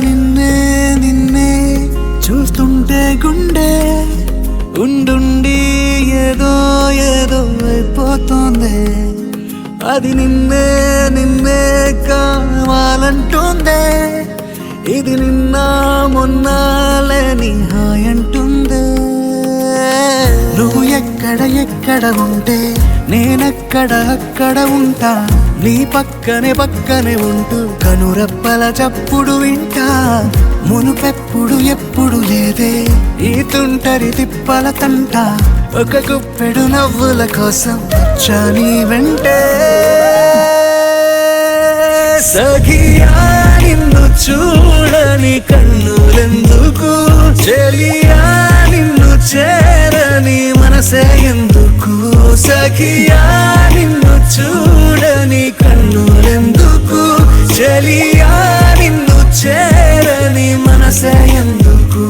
నిన్నే నిన్నే చూస్తుంటే గుండె ఉండుండి ఏదో ఏదో అయిపోతుంది. అది నిన్నే నిన్నే కావాలంటుందే. ఇది నిన్న మొన్న లేని హాయ్ అంటుందే. నువ్వు ఎక్కడ ఎక్కడ ఉంటే నేనెక్కడ అక్కడ ఉంటా. నీ పక్కనే పక్కనే ఉంటూ కనురెప్పల చప్పుడు వింటా. మునుపెప్పుడు ఎప్పుడు లేదే ఈ తుంటరి తిప్పల తంట. ఒక గుప్పెడు నవ్వుల కోసం వచ్చా నీ వెంటే. సఖియా నిన్ను చూడని కన్నులెందుకు, చెలియా నిన్ను చేరని మనసే ఎందుకు. సఖియా నిన్ను చూడని కన్నులెందుకు, చెలియా నిన్ను చేరని మనసే ఎందుకు.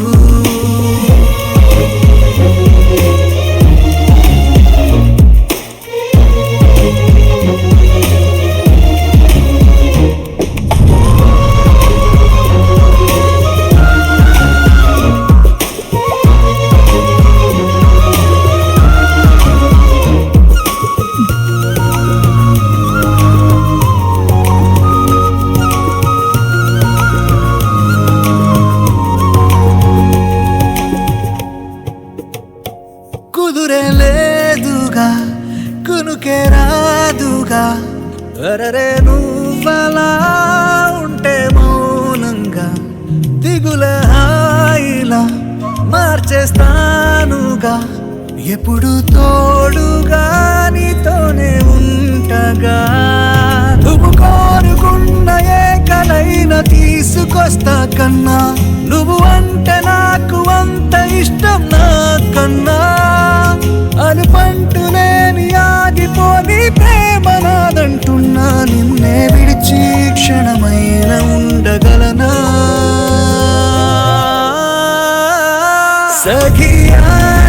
కుదురే లేదుగా కునుకే రాదుగా. అరరే నువ్వలా ఉంటే మౌనంగా దిగుల హాయిలా మార్చేస్తానుగా. ఎప్పుడు తోడుగా నీతోనే ఉంటగా. నువ్వు కోరుకున్న ఏ కలైనా తీసుకొస్తా కన్నా. నువ్వు అంటే నాకు అంత ఇష్టం నాకన్నా. అనుపంటూ లేని ఆగిపోని ప్రేమ నాదంటున్నా. నిన్నే విడిచి క్షణమైన ఉండగలనా. సఖియా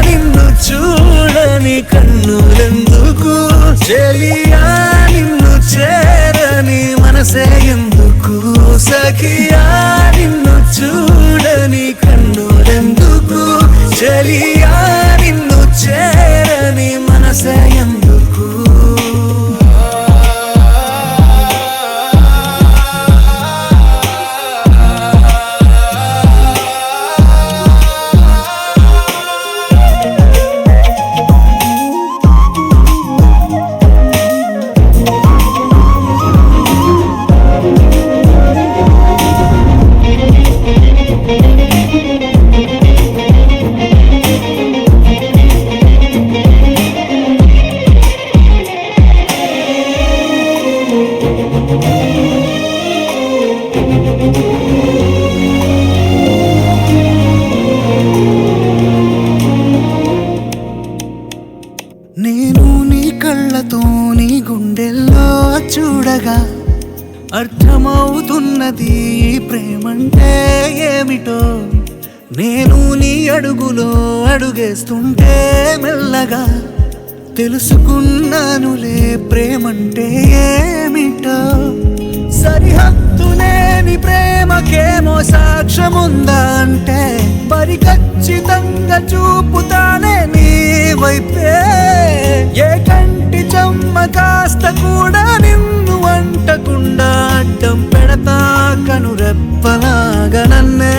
నిన్ను చూడని కన్నులెందుకు, చెలియా నిన్ను చేరని మనసే ఎందుకు. సఖియా నిన్ను చూడని కన్నులెందుకు, చెలియా నిన్ను చేరని మనసే ఎందుకు. నేను నీ కళ్ళతో నీ గుండెల్లో చూడగా అర్థమవుతున్నది ప్రేమంటే ఏమిటో. నేను నీ అడుగులో అడుగేస్తుంటే మెల్లగా తెలుసుకున్నానులే ప్రేమంటే ఏమిటో. సరిహద్దు లేని ప్రేమకేమో సాక్ష్యముందా అంటే మరి ఖచ్చితంగా చూపుతానే నీ వైపే. ఏ కంటి చెమ్మ కాస్త కూడా నిన్ను అంటకుండా అడ్డం పెడతా కనురెప్పలాగా నన్నే.